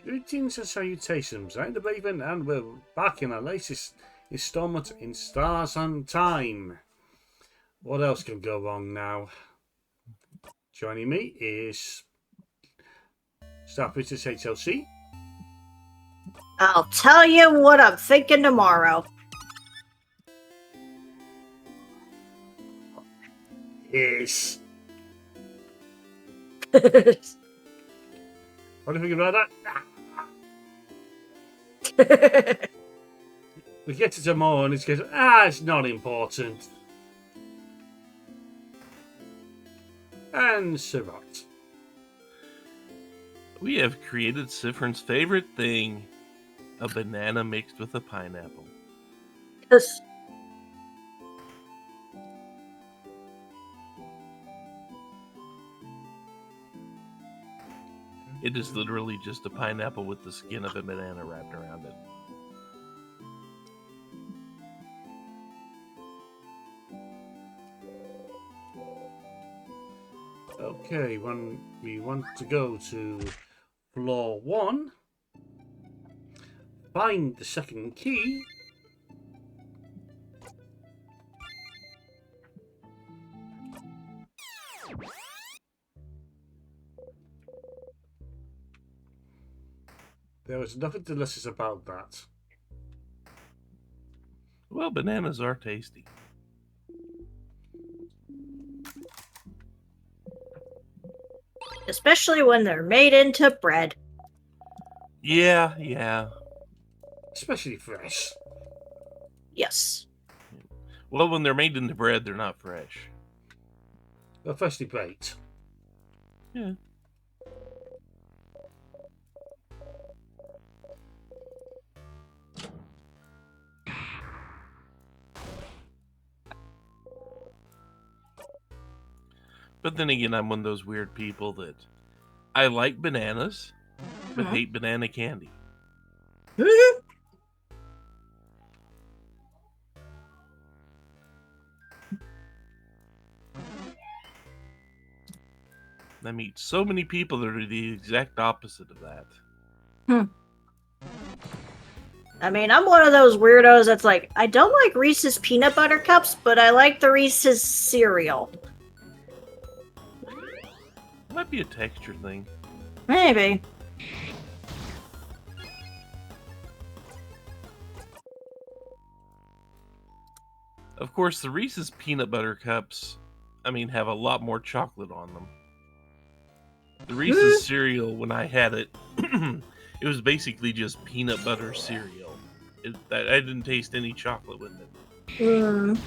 Greetings and salutations, I'm the Raven, and we're back in our latest installment in Stars on Time. What else can go wrong now? Joining me is StarprincessHLC. I'll tell you what I'm thinking tomorrow. Yes. What do you think about that? We get to tomorrow and it's goes, it's not important. And Surratt. We have created Siffrin's favorite thing, a banana mixed with a pineapple. Yes. It is literally just a pineapple with the skin of a banana wrapped around it. Okay, when we want to go to floor 1, find the second key. There was nothing delicious about that. Well, bananas are tasty. Especially when they're made into bread. Yeah. Especially fresh. Yes. Well, when they're made into bread, they're not fresh. They're freshly baked. Yeah. But then again, I'm one of those weird people that I like bananas, but hate banana candy. I meet so many people that are the exact opposite of that. I mean, I'm one of those weirdos that's like, I don't like Reese's peanut butter cups, but I like the Reese's cereal. Might be a texture thing. Maybe. Of course, the Reese's peanut butter cups, have a lot more chocolate on them. The Reese's cereal, when I had it, it was basically just peanut butter cereal. I didn't taste any chocolate with it.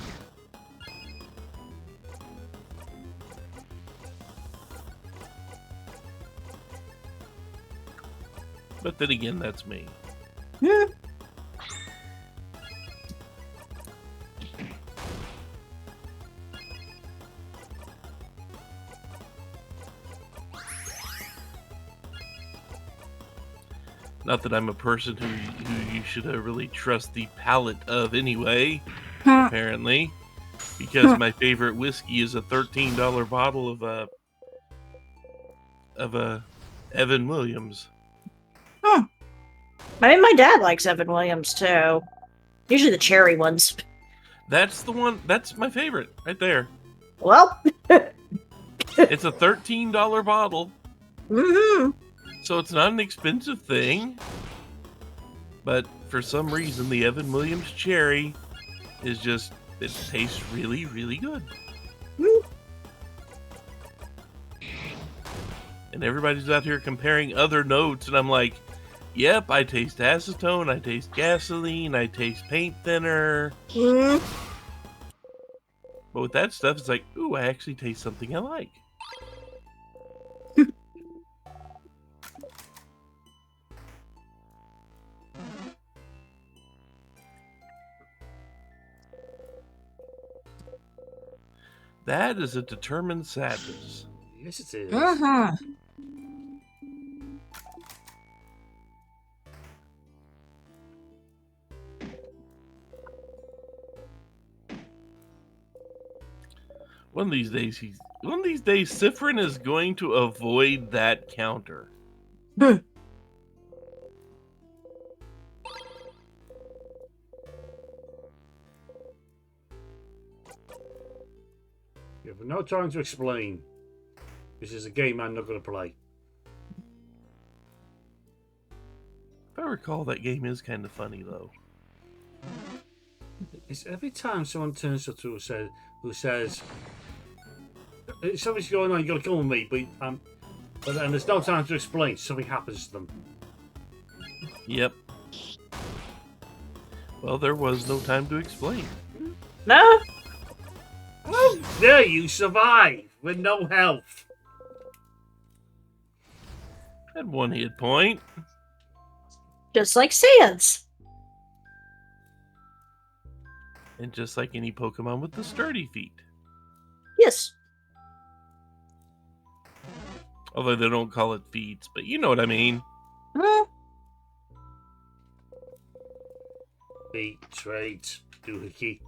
But then again, that's me. Not that I'm a person who you should really trust the palate of anyway, apparently. Because my favorite whiskey is a $13 bottle of Evan Williams. I mean, my dad likes Evan Williams too. Usually the cherry ones. That's the one. That's my favorite right there. Well, it's a $13 bottle. Mm-hmm. So it's not an expensive thing. But for some reason, the Evan Williams cherry is just, it tastes really, really good. And everybody's out here comparing other notes, and I'm like, yep, I taste acetone, I taste gasoline, I taste paint thinner. But with that stuff, it's like, ooh, I actually taste something I like. That is a determined sadness. Yes, it is. One of these days, Siffrin is going to avoid that counter. have no time to explain. This is a game I'm not going to play. If I recall, that game is kind of funny, though. It's every time someone turns up to who says something's going on, you got to come with me, but then there's no time to explain. Something happens to them. Yep. Well, there was no time to explain. No? How dare you survive with no health? Had one hit point. Just like Sans. And just like any Pokemon with the sturdy feet. Yes. Although they don't call it feet, but you know what I mean. Huh? Beat, trait, doohickey.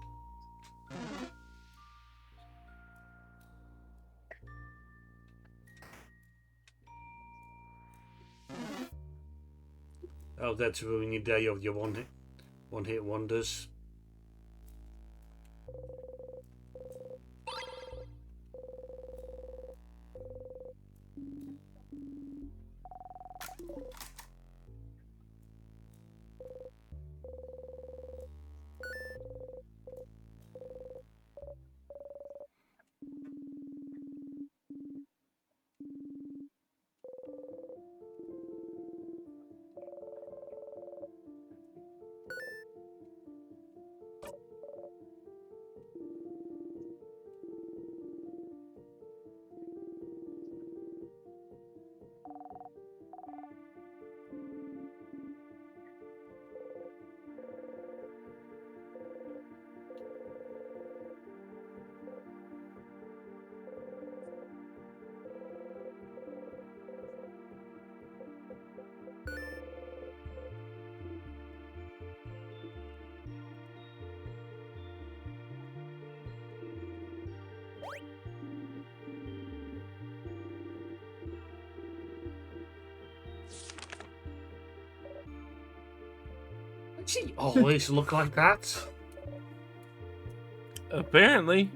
Oh, that's ruining your day of your one hit wonders. Does he always look like that? Apparently.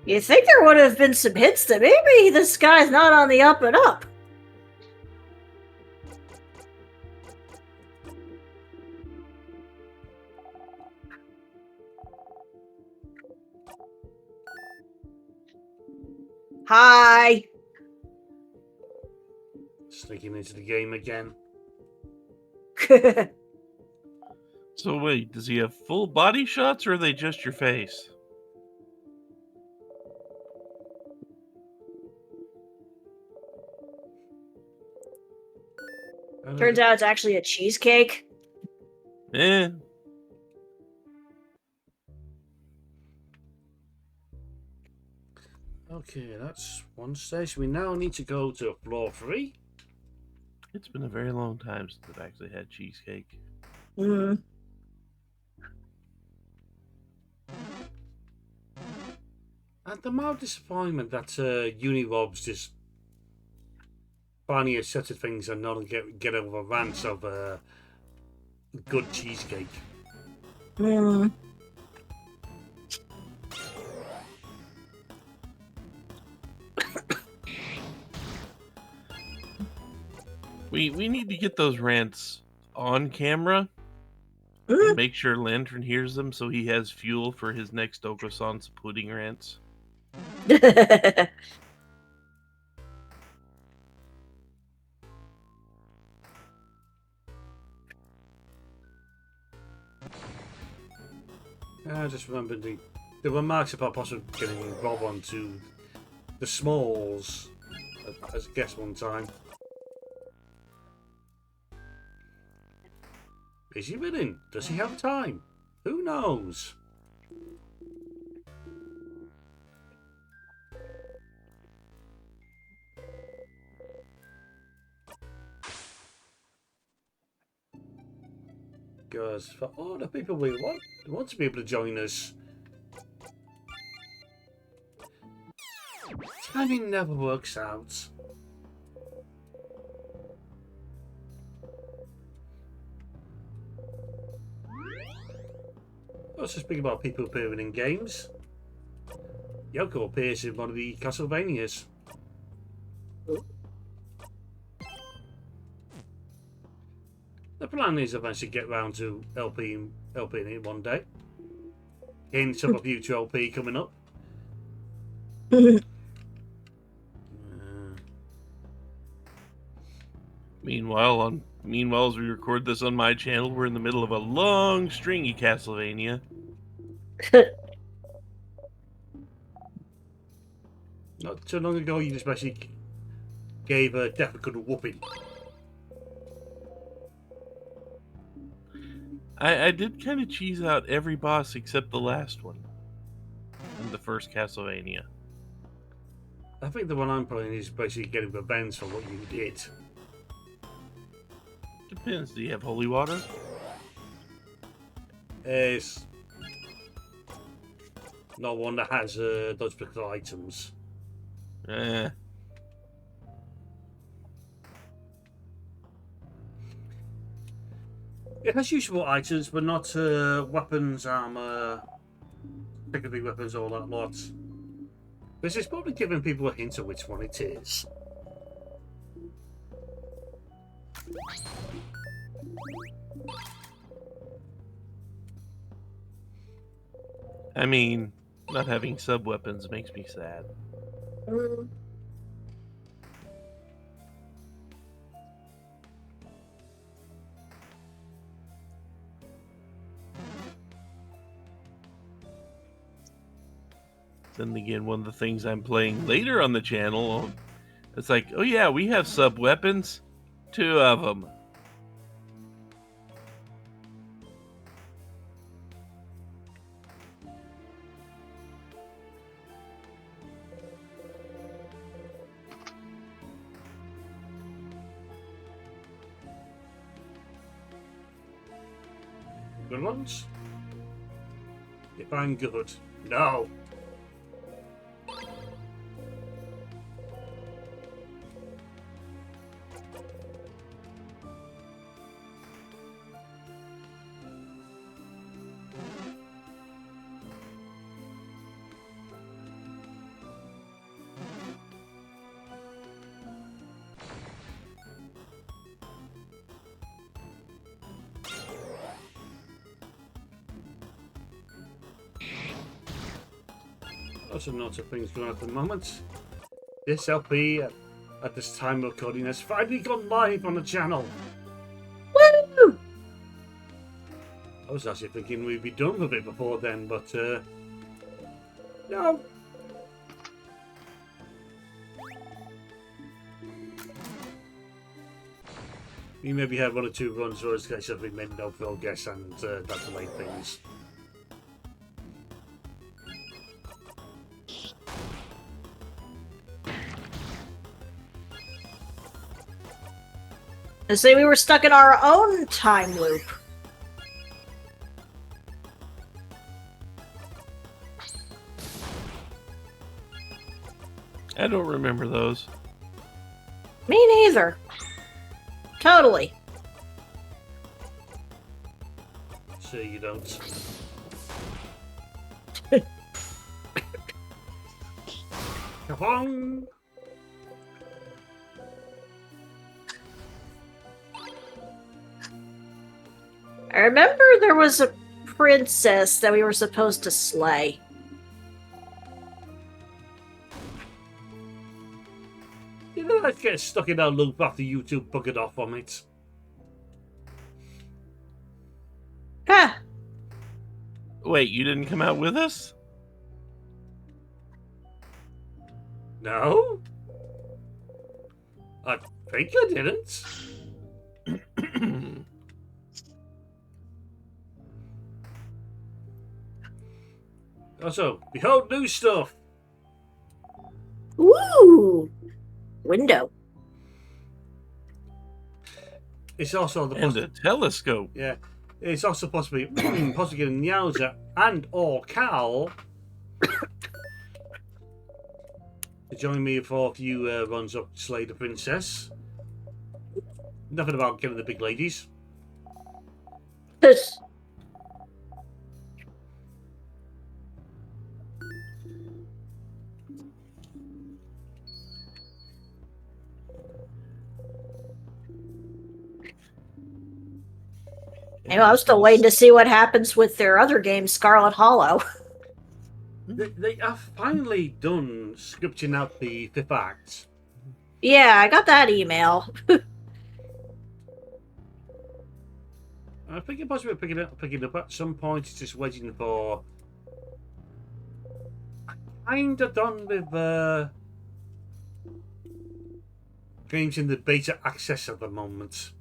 You think there would have been some hints that maybe this guy's not on the up and up? Hi. Sneaking into the game again. So wait, does he have full body shots or are they just your face? Turns out it's actually a cheesecake. Eh. Okay, that's one station. We now need to go to floor 3. It's been a very long time since I've actually had cheesecake. Mm. And the mild disappointment that Unirob's just finding a set of things and not get over rants of good cheesecake. Mm. We need to get those rants on camera and make sure Lantern hears them so he has fuel for his next Okosan's pudding rants. I just remembered the remarks about possibly getting Rob onto the Smalls as a guest one time. Is he willing? Does he have time? Who knows? Because for all the people we want to be able to join us, timing never works out. Also speaking about people appearing in games, Yoko appears in one of the Castlevanias. The plan is eventually get round to LPing it one day. Hint of a future LP coming up. Meanwhile, as we record this on my channel, we're in the middle of a long, stringy Castlevania. Not so long ago, you just basically gave a Deathwick a whooping. I did kind of cheese out every boss except the last one in the first Castlevania. I think the one I'm playing is basically getting revenge for what you did. Depends. Do you have holy water? It's not one that has those particular items. Eh. It has usable items, but not weapons, armor, particularly weapons, all that lot. This is probably giving people a hint of which one it is. I mean, not having sub weapons makes me sad. Then again, one of the things I'm playing later on the channel, it's like, oh yeah, we have sub weapons, 2 of them. Good ones? If I'm good. No! Lots of notes of things going on at the moment. This LP, at this time of recording, has finally gone live on the channel. Woo! I was actually thinking we'd be done with it before then, but no. We maybe had 1 or 2 runs where it's case of we made no progress and that delayed things. I say we were stuck in our own time loop. I don't remember those. Me neither. Totally. So you don't. Come on! I remember there was a princess that we were supposed to slay. You know, let's get stuck in our loop after YouTube buggered off on it. Huh. Wait, you didn't come out with us? No? I think I didn't. Also, behold new stuff! Ooh! Window. It's also the And a telescope. yeah. It's also possibly getting Yowza and or Cal to join me for a few runs up to Slay the Princess. Nothing about getting the big ladies. This. You know, I'm still waiting to see what happens with their other game, Scarlet Hollow. They have finally done scripting out the 5th act. Yeah, I got that email. I think it possibly pick it up at some point. It's just waiting for. Kind of done with games in the beta access at the moment.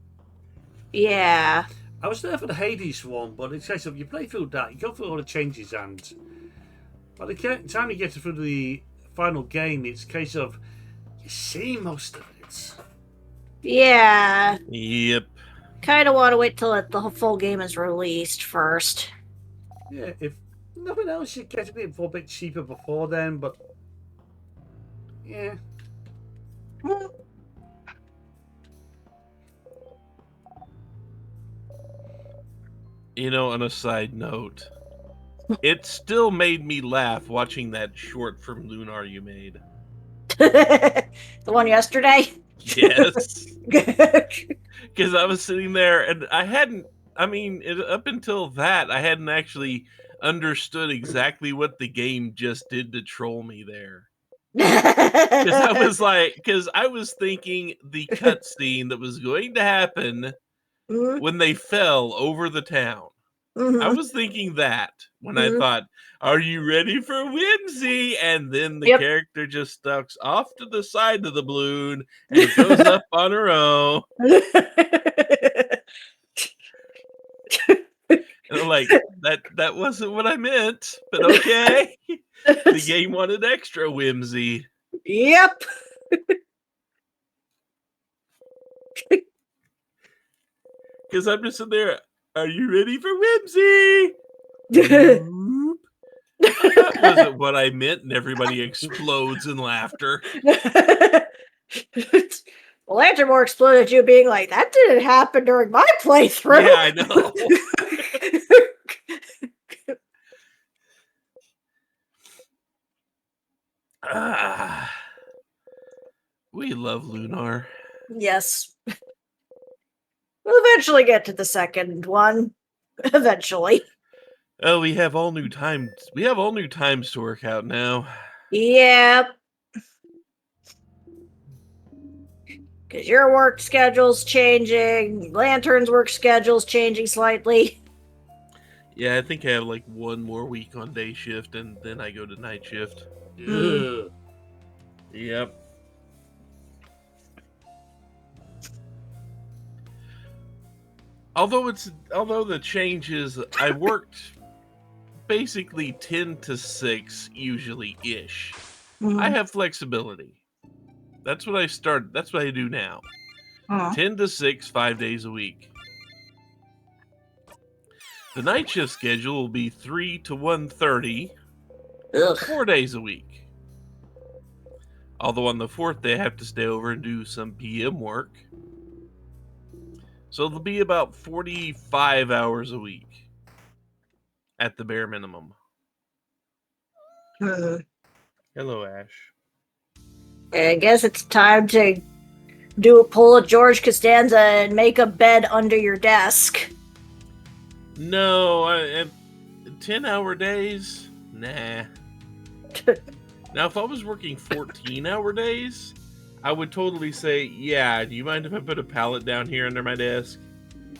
Yeah. I was there for the Hades one, but it's case of you play through that, you go through all the changes, and by the time you get through the final game, it's a case of you see most of it. Yeah. Yep. Kind of want to wait till the full game is released first. Yeah, if nothing else, you get it for a bit cheaper before then, but yeah. You know, on a side note, it still made me laugh watching that short from Lunar you made. The one yesterday? Yes. Because I was sitting there and up until that, I hadn't actually understood exactly what the game just did to troll me there. Because I was thinking the cutscene that was going to happen when they fell over the town. I was thinking that when I thought, are you ready for whimsy? And then the character just ducks off to the side of the balloon and goes up on her own. And I'm like, that wasn't what I meant, but okay. The game wanted extra whimsy. Yep. Because I'm just sitting there, are you ready for whimsy? That wasn't what I meant, and everybody explodes in laughter. Well, Lantern more exploded you being like, that didn't happen during my playthrough. Yeah, I know. We love Lunar. Yes. We'll eventually get to the second one. Eventually. Oh, we have all new times to work out now. Yep. Because your work schedule's changing, Lantern's work schedule's changing slightly. Yeah, I think I have like one more week on day shift, and then I go to night shift. Yep. Although the change is, I worked basically 10 to 6 usually-ish. I have flexibility. That's what I do now. 10 to 6, 5 days a week. The night shift schedule will be 3 to 1:30, 4 days a week. Although on the 4th day I have to stay over and do some PM work. So it'll be about 45 hours a week at the bare minimum. Hello, Ash. I guess it's time to pull a George Costanza and make a bed under your desk. No, 10-hour days? Nah. Now, if I was working 14-hour days, I would totally say, yeah, do you mind if I put a pallet down here under my desk?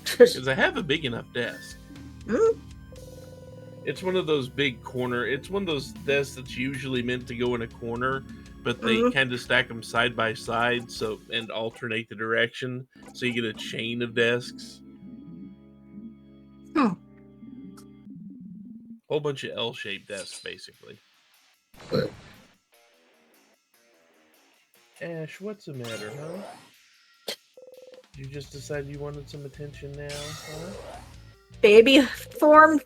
Because I have a big enough desk. It's one of those it's one of those desks that's usually meant to go in a corner, but they kind of stack them side by side and alternate the direction, so you get a chain of desks. Whole bunch of L-shaped desks, basically. Ash, what's the matter, huh? You just decided you wanted some attention now, huh? Baby form?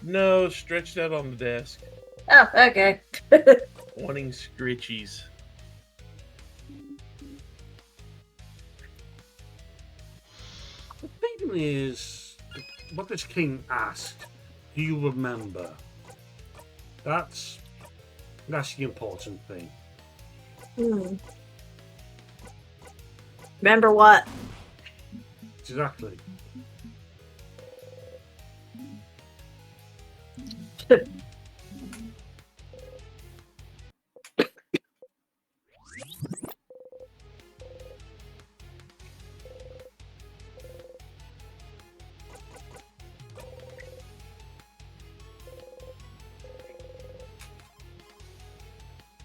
No, stretched out on the desk. Oh, okay. Wanting scritchies. The thing is, what this king asked, do you remember? That's the important thing. Remember what? Exactly.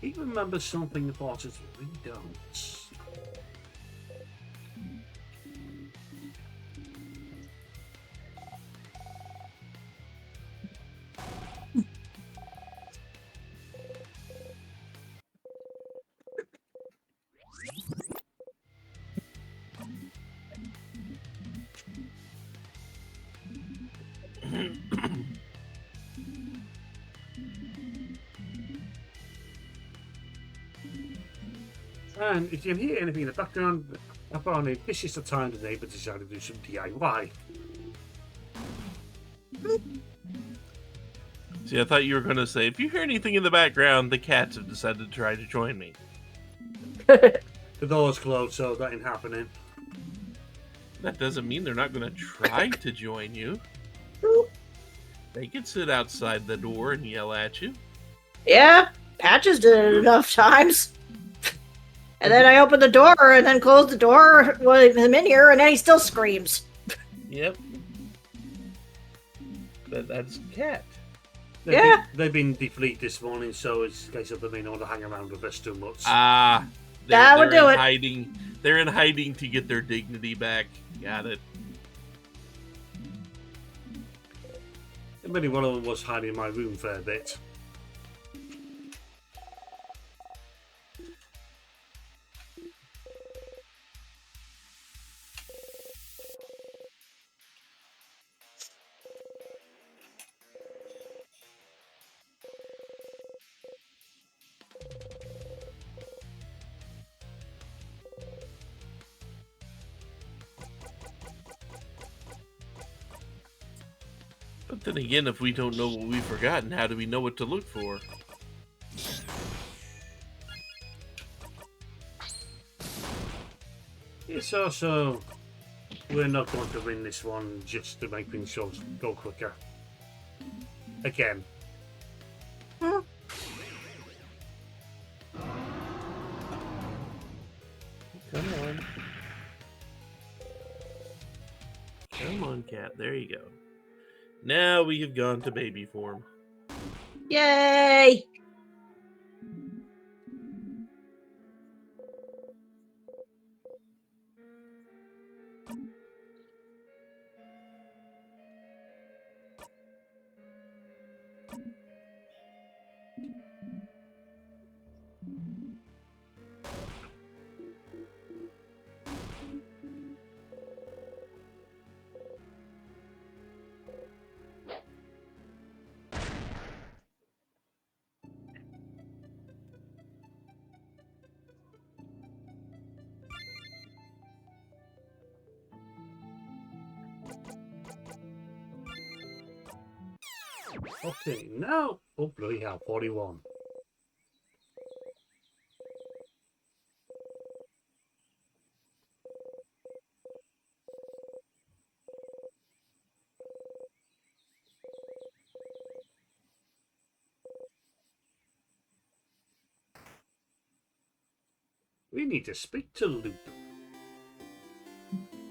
He remembers something the bosses really don't. And if you can hear anything in the background, apparently this is the time the neighbour decided to do some DIY. See, I thought you were going to say, if you hear anything in the background, the cats have decided to try to join me. The door's closed, so that ain't happening. That doesn't mean they're not going to try to join you. They can sit outside the door and yell at you. Yeah, Patches did it enough times. And then I opened the door and then closed the door with him in here, and then he still screams. Yep. That's cat. They've been defleet this morning, so it's a case of they may not hang around with us too much. Ah, That would do it. Hiding. They're in hiding to get their dignity back. Got it. Maybe one of them was hiding in my room for a bit. But then again, if we don't know what we've forgotten, how do we know what to look for? It's also, we're not going to win this one just to make things go quicker. Again. Come on. Come on, cat. There you go. Now we have gone to baby form. Yay! Okay, now, oh bloody hell, 41. We need to speak to Luke.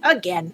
Again.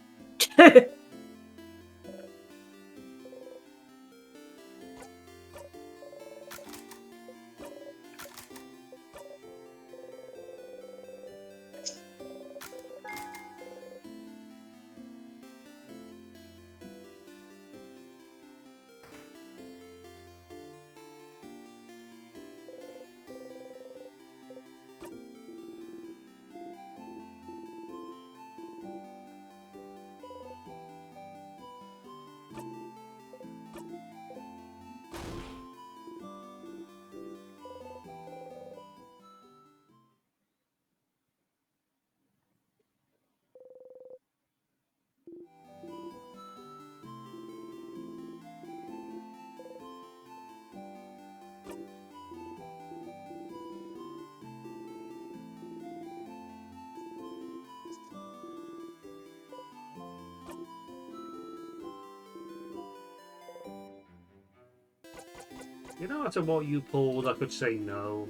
You know, after what you pulled, I could say no.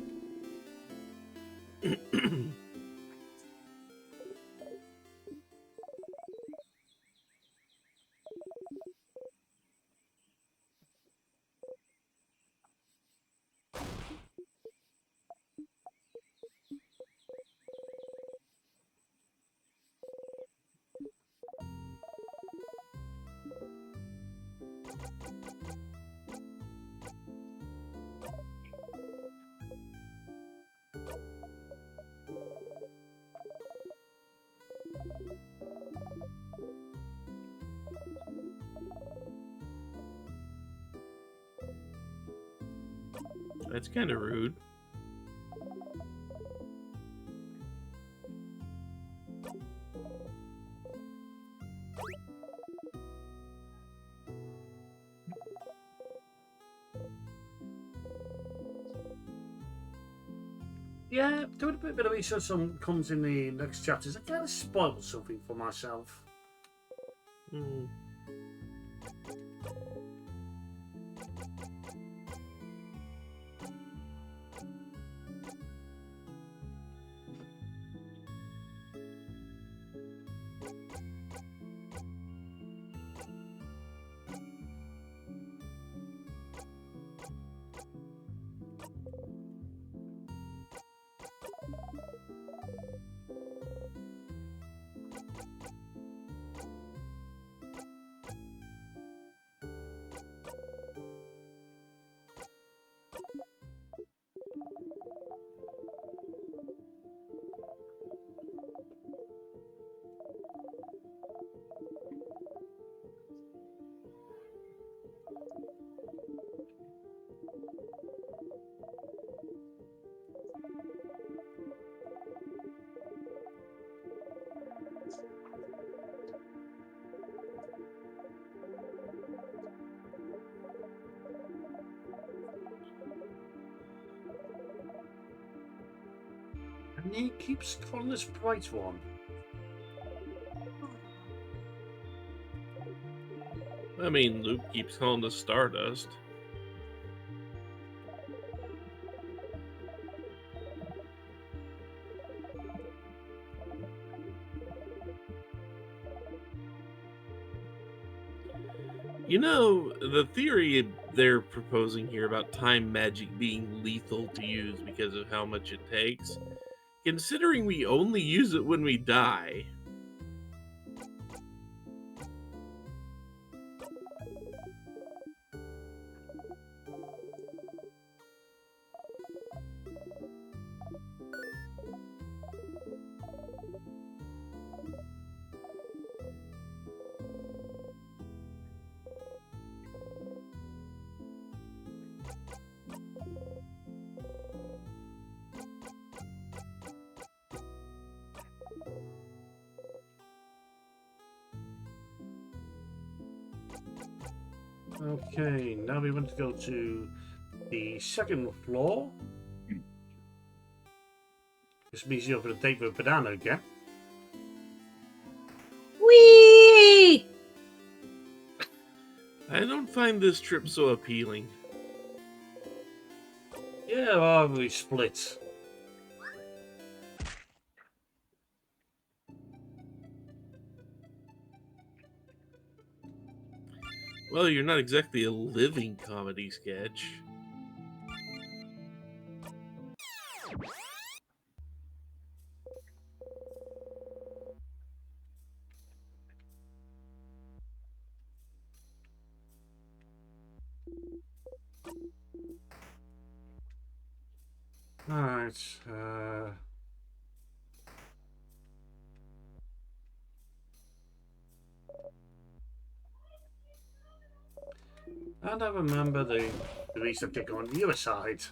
That's kind of rude. Yeah, doing a bit of research on comes in the next chapters. I kind of spoiled something for myself. Hmm. And he keeps calling this bright one. I mean, Luke keeps calling us Stardust. You know, the theory they're proposing here about time magic being lethal to use because of how much it takes, considering we only use it when we die. Okay, now we want to go to the second floor. This means you're going to date with Banana again. Whee! I don't find this trip so appealing. Yeah, well, we split. Well, you're not exactly a living comedy sketch. Alright, and I remember the reason to go on the other side.